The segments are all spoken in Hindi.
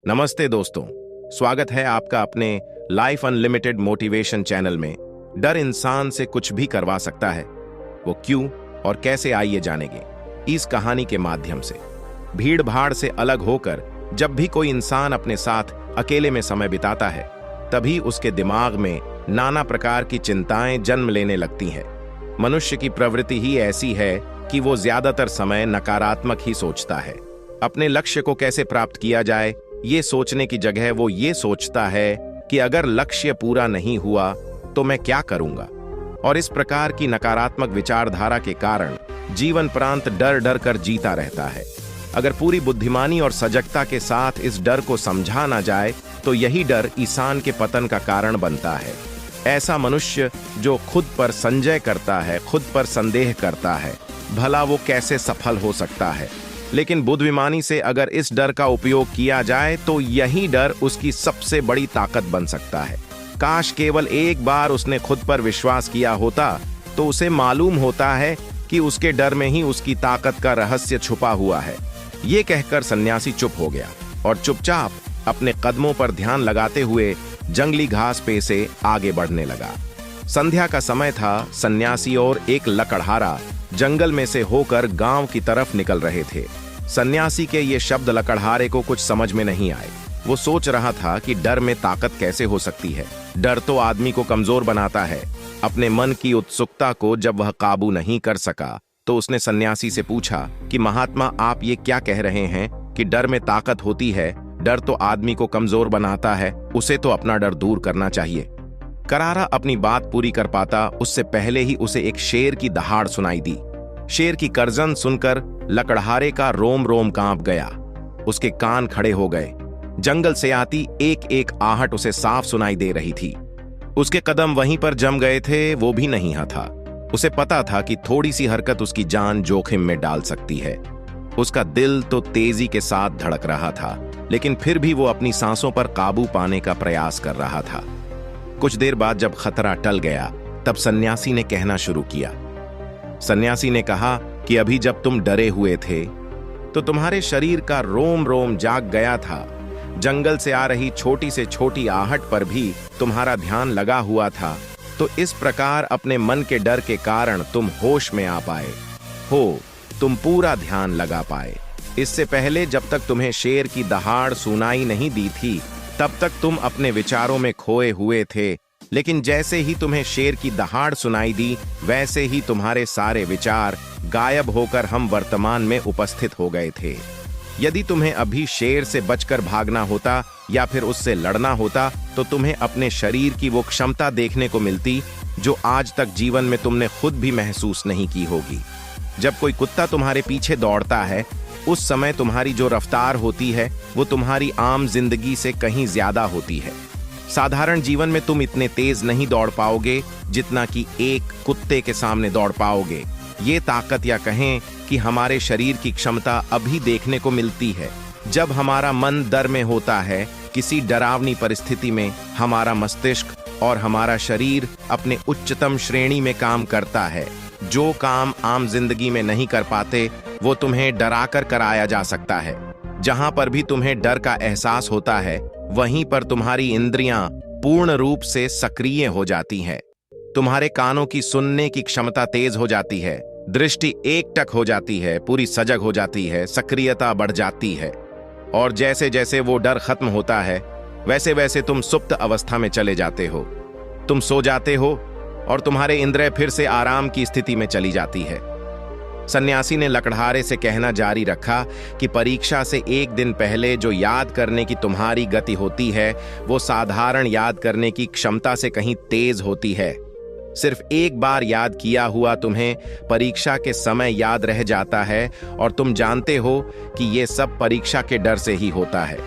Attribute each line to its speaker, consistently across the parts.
Speaker 1: नमस्ते दोस्तों, स्वागत है आपका अपने लाइफ अनलिमिटेड मोटिवेशन चैनल में। डर इंसान से कुछ भी करवा सकता है, वो क्यों और कैसे, आइए जानेंगे इस कहानी के माध्यम से। भीड़ भाड़ से अलग होकर जब भी कोई इंसान अपने साथ अकेले में समय बिताता है, तभी उसके दिमाग में नाना प्रकार की चिंताएं जन्म लेने लगती हैं। मनुष्य की प्रवृत्ति ही ऐसी है कि वो ज्यादातर समय नकारात्मक ही सोचता है। अपने लक्ष्य को कैसे प्राप्त किया जाए, ये सोचने की जगह वो ये सोचता है कि अगर लक्ष्य पूरा नहीं हुआ तो मैं क्या करूंगा। और इस प्रकार की नकारात्मक विचारधारा के कारण जीवन प्रांत डर डर कर जीता रहता है। अगर पूरी बुद्धिमानी और सजगता के साथ इस डर को समझा ना जाए तो यही डर इंसान के पतन का कारण बनता है। ऐसा मनुष्य जो खुद पर संजय करता है, खुद पर संदेह करता है, भला वो कैसे सफल हो सकता है। लेकिन बुद्धिमानी से अगर इस डर का उपयोग किया जाए तो यही डर उसकी सबसे बड़ी ताकत बन सकता है। काश केवल एक बार उसने खुद पर विश्वास किया होता तो उसे मालूम होता है कि उसके डर में ही उसकी ताकत का रहस्य छुपा हुआ है। ये कहकर सन्यासी चुप हो गया और चुपचाप अपने कदमों पर ध्यान लगाते हुए जंगली घास पे से आगे बढ़ने लगा। संध्या का समय था। सन्यासी और एक लकड़हारा जंगल में से होकर गांव की तरफ निकल रहे थे। सन्यासी के ये शब्द लकड़हारे को कुछ समझ में नहीं आए। वो सोच रहा था कि डर में ताकत कैसे हो सकती है। डर तो आदमी को कमजोर बनाता है। अपने मन की उत्सुकता को जब वह काबू नहीं कर सका तो उसने सन्यासी से पूछा कि महात्मा, आप ये क्या कह रहे हैं कि डर में ताकत होती है? डर तो आदमी को कमजोर बनाता है, उसे तो अपना डर दूर करना चाहिए। करारा अपनी बात पूरी कर पाता उससे पहले ही उसे एक शेर की दहाड़ सुनाई दी। शेर की गर्जन सुनकर लकड़हारे का रोम रोम कांप गया। उसके कान खड़े हो गए। जंगल से आती एक एक आहट उसे साफ सुनाई दे रही थी। उसके कदम वहीं पर जम गए थे, वो भी नहीं था। उसे पता था कि थोड़ी सी हरकत उसकी जान जोखिम में डाल सकती है। उसका दिल तो तेजी के साथ धड़क रहा था, लेकिन फिर भी वो अपनी सांसों पर काबू पाने का प्रयास कर रहा था। कुछ देर बाद जब खतरा टल गया तब सन्यासी ने कहना शुरू किया। सन्यासी ने कहा कि अभी जब तुम डरे हुए थे तो तुम्हारे शरीर का रोम रोम जाग गया था। जंगल से आ रही छोटी से छोटी आहट पर भी तुम्हारा ध्यान लगा हुआ था। तो इस प्रकार अपने मन के डर के कारण तुम होश में आ पाए हो, तुम पूरा ध्यान लगा पाए। इससे पहले जब तक तुम्हें शेर की दहाड़ सुनाई नहीं दी थी तब तक तुम अपने विचारों में खोए हुए थे, लेकिन जैसे ही तुम्हें शेर की दहाड़ सुनाई दी वैसे ही तुम्हारे सारे विचार गायब होकर हम वर्तमान में उपस्थित हो गए थे। यदि तुम्हें अभी शेर से बचकर भागना होता या फिर उससे लड़ना होता तो तुम्हें अपने शरीर की वो क्षमता देखने को मिलती जो आज तक जीवन में तुमने खुद भी महसूस नहीं की होगी। जब कोई कुत्ता तुम्हारे पीछे दौड़ता है उस समय तुम्हारी जो रफ्तार होती है वो तुम्हारी आम जिंदगी से कहीं ज्यादा होती है। साधारण जीवन में तुम इतने तेज नहीं दौड़ पाओगे जितना कि एक कुत्ते के सामने दौड़ पाओगे। ये ताकत या कहें कि हमारे शरीर की क्षमता अभी देखने को मिलती है जब हमारा मन डर में होता है। किसी डरावनी परिस्थिति में हमारा मस्तिष्क और हमारा शरीर अपने उच्चतम श्रेणी में काम करता है। जो काम आम जिंदगी में नहीं कर पाते वो तुम्हें डराकर कराया जा सकता है। जहां पर भी तुम्हें डर का एहसास होता है वहीं पर तुम्हारी इंद्रियां पूर्ण रूप से सक्रिय हो जाती हैं। तुम्हारे कानों की सुनने की क्षमता तेज हो जाती है, दृष्टि एकटक हो जाती है, पूरी सजग हो जाती है, सक्रियता बढ़ जाती है। और जैसे जैसे वो डर खत्म होता है वैसे वैसे तुम सुप्त अवस्था में चले जाते हो। तुम सो जाते हो और तुम्हारे इंद्रिय फिर से आराम की स्थिति में चली जाती है। सन्यासी ने लकड़हारे से कहना जारी रखा कि परीक्षा से एक दिन पहले जो याद करने की तुम्हारी गति होती है वो साधारण याद करने की क्षमता से कहीं तेज होती है। सिर्फ एक बार याद किया हुआ तुम्हें परीक्षा के समय याद रह जाता है और तुम जानते हो कि ये सब परीक्षा के डर से ही होता है।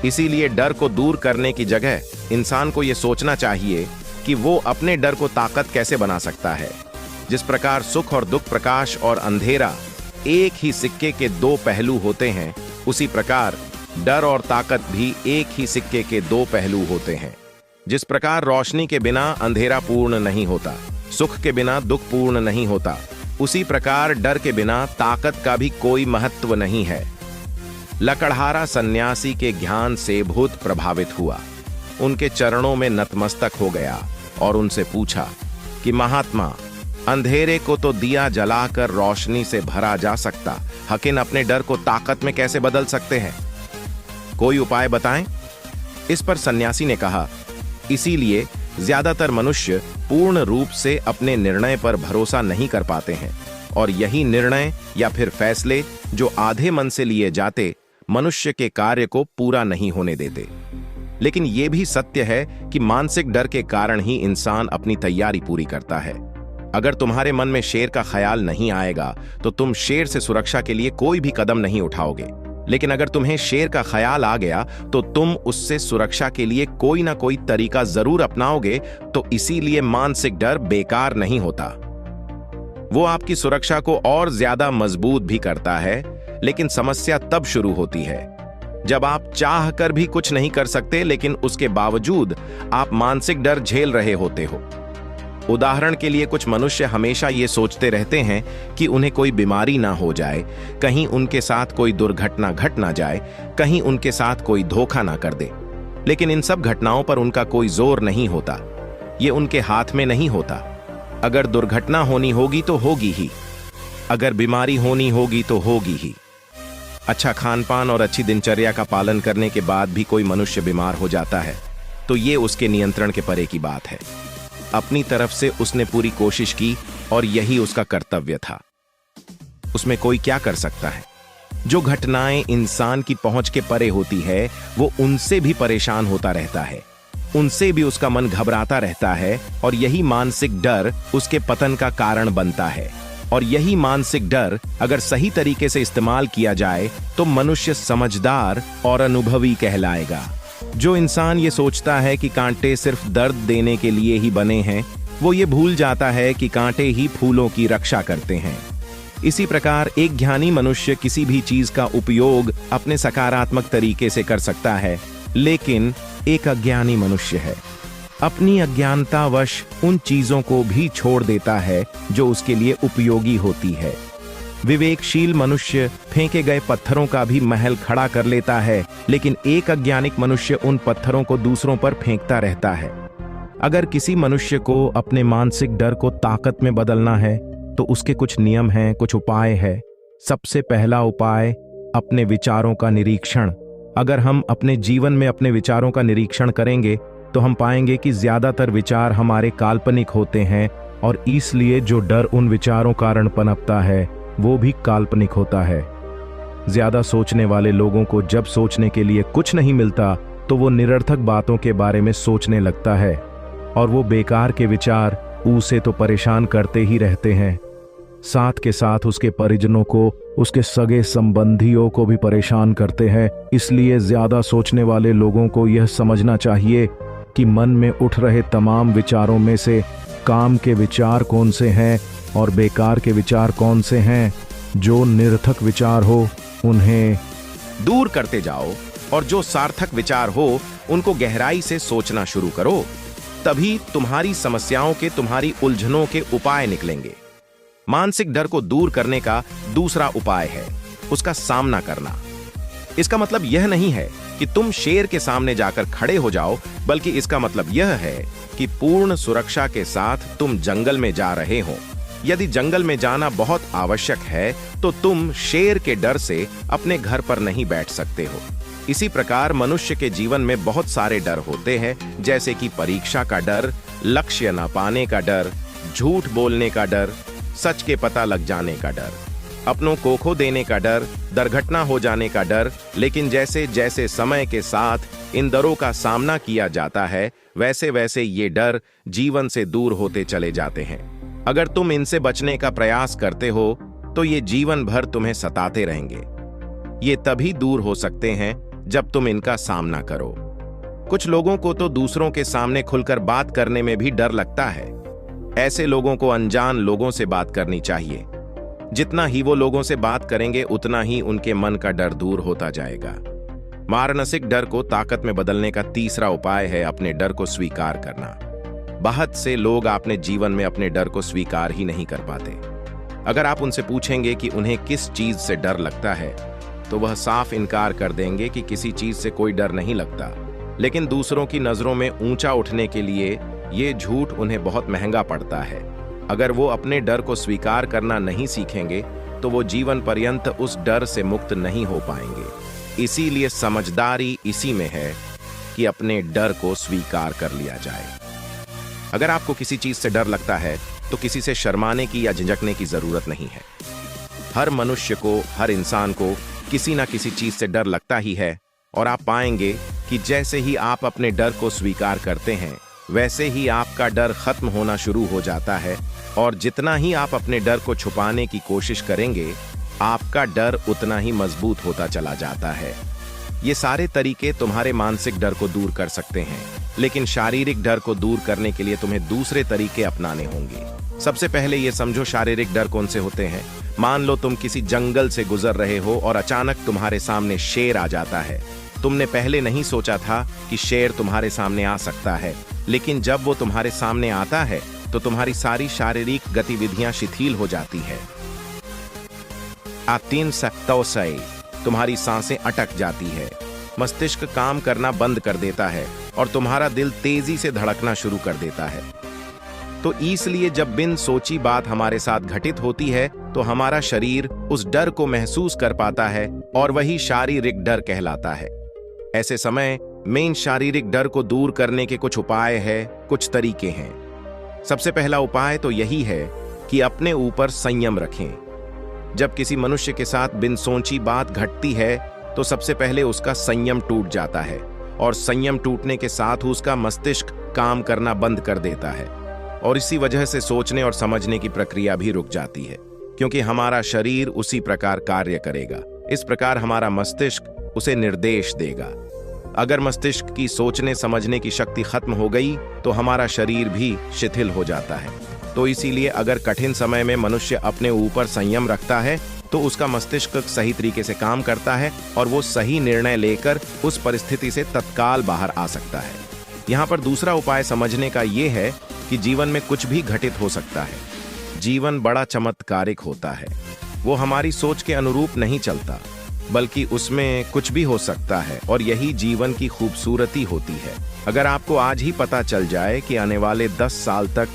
Speaker 1: इसीलिए डर को दूर करने की जगह इंसान को ये सोचना चाहिए कि वो अपने डर को ताकत कैसे बना सकता है। जिस प्रकार सुख और दुख, प्रकाश और अंधेरा एक ही सिक्के के दो पहलू होते हैं, उसी प्रकार डर और ताकत भी एक ही सिक्के के दो पहलू होते हैं। जिस प्रकार रोशनी के बिना अंधेरा पूर्ण नहीं होता, सुख के बिना दुख पूर्ण नहीं होता, उसी प्रकार डर के बिना ताकत का भी कोई महत्व नहीं है। लकड़हारा सन्यासी के ज्ञान से भूत प्रभावित हुआ, उनके चरणों में नतमस्तक हो गया और उनसे पूछा कि महात्मा, अंधेरे को तो दिया जलाकर रोशनी से भरा जा सकता, लेकिन अपने डर को ताकत में कैसे बदल सकते हैं? कोई उपाय बताएं। इस पर सन्यासी ने कहा, इसीलिए ज्यादातर मनुष्य पूर्ण रूप से अपने निर्णय पर भरोसा नहीं कर पाते हैं, और यही निर्णय या फिर फैसले जो आधे मन से लिए जाते मनुष्य के कार्य को पूरा नहीं होने देते। लेकिन यह भी सत्य है कि मानसिक डर के कारण ही इंसान अपनी तैयारी पूरी करता है। अगर तुम्हारे मन में शेर का ख्याल नहीं आएगा तो तुम शेर से सुरक्षा के लिए कोई भी कदम नहीं उठाओगे, लेकिन अगर तुम्हें शेर का ख्याल आ गया तो तुम उससे सुरक्षा के लिए कोई ना कोई तरीका जरूर अपनाओगे। तो इसीलिए मानसिक डर बेकार नहीं होता, वो आपकी सुरक्षा को और ज्यादा मजबूत भी करता है। लेकिन समस्या तब शुरू होती है जब आप चाह कर भी कुछ नहीं कर सकते, लेकिन उसके बावजूद आप मानसिक डर झेल रहे होते हो। उदाहरण के लिए, कुछ मनुष्य हमेशा ये सोचते रहते हैं कि उन्हें कोई बीमारी ना हो जाए, कहीं उनके साथ कोई दुर्घटना घट ना जाए, कहीं उनके साथ कोई धोखा ना कर दे। लेकिन इन सब घटनाओं पर उनका कोई जोर नहीं होता, ये उनके हाथ में नहीं होता। अगर दुर्घटना होनी होगी तो होगी ही, अगर बीमारी होनी होगी तो होगी ही। अच्छा खानपान और अच्छी दिनचर्या का पालन करने के बाद भी कोई मनुष्य बीमार हो जाता है तो ये उसके नियंत्रण के परे की बात है। अपनी तरफ से उसने पूरी कोशिश की और यही उसका कर्तव्य था। उसमें कोई क्या कर सकता है? जो घटनाएं इंसान की पहुंच के परे होती है वो उनसे भी परेशान होता रहता है, उनसे भी उसका मन घबराता रहता है, और यही मानसिक डर उसके पतन का कारण बनता है। और यही मानसिक डर अगर सही तरीके से इस्तेमाल किया जाए तो मनुष्य समझदार और अनुभवी कहलाएगा। जो इंसान ये सोचता है कि कांटे सिर्फ दर्द देने के लिए ही बने हैं, वो ये भूल जाता है कि कांटे ही फूलों की रक्षा करते हैं। इसी प्रकार एक ज्ञानी मनुष्य किसी भी चीज का उपयोग अपने सकारात्मक तरीके से कर सकता है, लेकिन एक अज्ञानी मनुष्य है अपनी अज्ञानतावश उन चीजों को भी छोड़ देता है जो उसके लिए उपयोगी होती है। विवेकशील मनुष्य फेंके गए पत्थरों का भी महल खड़ा कर लेता है, लेकिन एक अज्ञानिक मनुष्य उन पत्थरों को दूसरों पर फेंकता रहता है। अगर किसी मनुष्य को अपने मानसिक डर को ताकत में बदलना है तो उसके कुछ नियम हैं, कुछ उपाय हैं। सबसे पहला उपाय, अपने विचारों का निरीक्षण। अगर हम अपने जीवन में अपने विचारों का निरीक्षण करेंगे तो हम पाएंगे कि ज्यादातर विचार हमारे काल्पनिक होते हैं, और इसलिए जो डर उन विचारों कारण पनपता है वो भी काल्पनिक होता है। ज्यादा सोचने वाले लोगों को जब सोचने के लिए कुछ नहीं मिलता तो वो निरर्थक बातों के बारे में सोचने लगता है, और वो बेकार के विचार उसे तो परेशान करते ही रहते हैं, साथ के साथ उसके परिजनों को, उसके सगे संबंधियों को भी परेशान करते हैं। इसलिए ज्यादा सोचने वाले लोगों को यह समझना चाहिए कि मन में उठ रहे तमाम विचारों में से काम के विचार कौन से हैं और बेकार के विचार कौन से हैं। जो निरर्थक विचार हो उन्हें दूर करते जाओ, और जो सार्थक विचार हो उनको गहराई से सोचना शुरू करो। तभी तुम्हारी समस्याओं के, तुम्हारी उलझनों के उपाय निकलेंगे। मानसिक डर को दूर करने का दूसरा उपाय है उसका सामना करना। इसका मतलब यह नहीं है कि तुम शेर के सामने जाकर खड़े हो जाओ, बल्कि इसका मतलब यह है कि पूर्ण सुरक्षा के साथ तुम जंगल में जा रहे हो। यदि जंगल में जाना बहुत आवश्यक है तो तुम शेर के डर से अपने घर पर नहीं बैठ सकते हो। इसी प्रकार मनुष्य के जीवन में बहुत सारे डर होते हैं, जैसे कि परीक्षा का डर, लक्ष्य न पाने का डर, झूठ बोलने का डर, सच के पता लग जाने का डर, अपनों को खो देने का डर, दुर्घटना हो जाने का डर। लेकिन जैसे जैसे समय के साथ इन डरों का सामना किया जाता है, वैसे वैसे ये डर जीवन से दूर होते चले जाते हैं। अगर तुम इनसे बचने का प्रयास करते हो तो ये जीवन भर तुम्हें सताते रहेंगे। ये तभी दूर हो सकते हैं जब तुम इनका सामना करो। कुछ लोगों को तो दूसरों के सामने खुलकर बात करने में भी डर लगता है। ऐसे लोगों को अनजान लोगों से बात करनी चाहिए। जितना ही वो लोगों से बात करेंगे उतना ही उनके मन का डर दूर होता जाएगा। मानसिक डर को ताकत में बदलने का तीसरा उपाय है अपने डर को स्वीकार करना। बहुत से लोग अपने जीवन में अपने डर को स्वीकार ही नहीं कर पाते। अगर आप उनसे पूछेंगे कि उन्हें किस चीज से डर लगता है तो वह साफ इनकार कर देंगे कि किसी चीज से कोई डर नहीं लगता। लेकिन दूसरों की नजरों में ऊंचा उठने के लिए ये झूठ उन्हें बहुत महंगा पड़ता है। अगर वो अपने डर को स्वीकार करना नहीं सीखेंगे तो वो जीवन पर्यंत उस डर से मुक्त नहीं हो पाएंगे। इसीलिए समझदारी इसी में है कि अपने डर को स्वीकार कर लिया जाए। अगर आपको किसी चीज से डर लगता है तो किसी से शर्माने की या झिझकने की जरूरत नहीं है। हर मनुष्य को, हर इंसान को किसी ना किसी चीज से डर लगता ही है, और आप पाएंगे कि जैसे ही आप अपने डर को स्वीकार करते हैं वैसे ही आपका डर खत्म होना शुरू हो जाता है, और जितना ही आप अपने डर को छुपाने की कोशिश करेंगे आपका डर उतना ही मजबूत होता चला जाता है। ये सारे तरीके तुम्हारे मानसिक डर को दूर कर सकते हैं, लेकिन शारीरिक डर को दूर करने के लिए तुम्हें दूसरे तरीके अपनाने होंगे। सबसे पहले ये समझो शारीरिक डर कौन से होते हैं। मान लो तुम किसी जंगल से गुजर रहे हो और अचानक तुम्हारे सामने शेर आ जाता है। तुमने पहले नहीं सोचा था कि शेर तुम्हारे सामने आ सकता है, लेकिन जब वो तुम्हारे सामने आता है तो तुम्हारी सारी शारीरिक गतिविधियां शिथिल हो जाती है। तुम्हारी सांसें अटक जाती है, मस्तिष्क काम करना बंद कर देता है और तुम्हारा दिल तेजी से धड़कना शुरू कर देता है। तो इसलिए जब बिन सोची बात हमारे साथ घटित होती है तो हमारा शरीर उस डर को महसूस कर पाता है और वही शारीरिक डर कहलाता है। ऐसे समय में शारीरिक डर को दूर करने के कुछ उपाय है, कुछ तरीके हैं। सबसे पहला उपाय तो यही है कि अपने ऊपर संयम रखें। जब किसी मनुष्य के साथ बिन सोची बात घटती है तो सबसे पहले उसका संयम टूट जाता है, और संयम टूटने के साथ उसका मस्तिष्क काम करना बंद कर देता है, और इसी वजह से सोचने और समझने की प्रक्रिया भी रुक जाती है, क्योंकि हमारा शरीर उसी प्रकार कार्य करेगा। इस प्रकार हमारा मस्तिष्क उसे निर्देश देगा। अगर मस्तिष्क की सोचने समझने की शक्ति खत्म हो गई तो हमारा शरीर भी शिथिल हो जाता है। तो इसीलिए अगर कठिन समय में मनुष्य अपने ऊपर संयम रखता है तो उसका मस्तिष्क सही तरीके से काम करता है और वो सही निर्णय लेकर उस परिस्थिति से तत्काल बाहर आ सकता है। यहाँ पर दूसरा उपाय समझने का ये है कि जीवन में कुछ भी घटित हो सकता है। जीवन बड़ा चमत्कारिक होता है, वो हमारी सोच के अनुरूप नहीं चलता, बल्कि उसमें कुछ भी हो सकता है, और यही जीवन की खूबसूरती होती है। अगर आपको आज ही पता चल जाए कि आने वाले 10 साल तक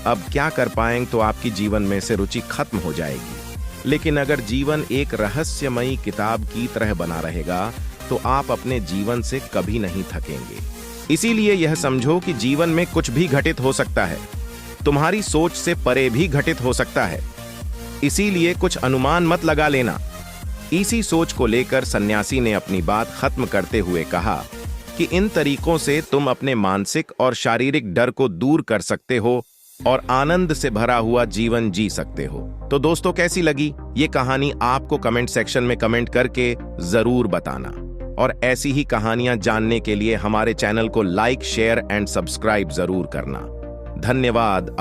Speaker 1: अब क्या कर पाएंगे तो आपकी जीवन में से रुचि खत्म हो जाएगी। लेकिन अगर जीवन एक रहस्यमयी किताब की तरह बना रहेगा तो आप अपने जीवन से कभी नहीं थकेंगे। इसीलिए यह समझो कि जीवन में कुछ भी घटित हो सकता है, तुम्हारी सोच से परे भी घटित हो सकता है। इसीलिए कुछ अनुमान मत लगा लेना। इसी सोच को लेकर सन्यासी ने अपनी बात खत्म करते हुए कहा कि इन तरीकों से तुम अपने मानसिक और शारीरिक डर को दूर कर सकते हो और आनंद से भरा हुआ जीवन जी सकते हो। तो दोस्तों, कैसी लगी ये कहानी आपको कमेंट सेक्शन में कमेंट करके जरूर बताना, और ऐसी ही कहानियां जानने के लिए हमारे चैनल को लाइक, शेयर एंड सब्सक्राइब जरूर करना। धन्यवाद।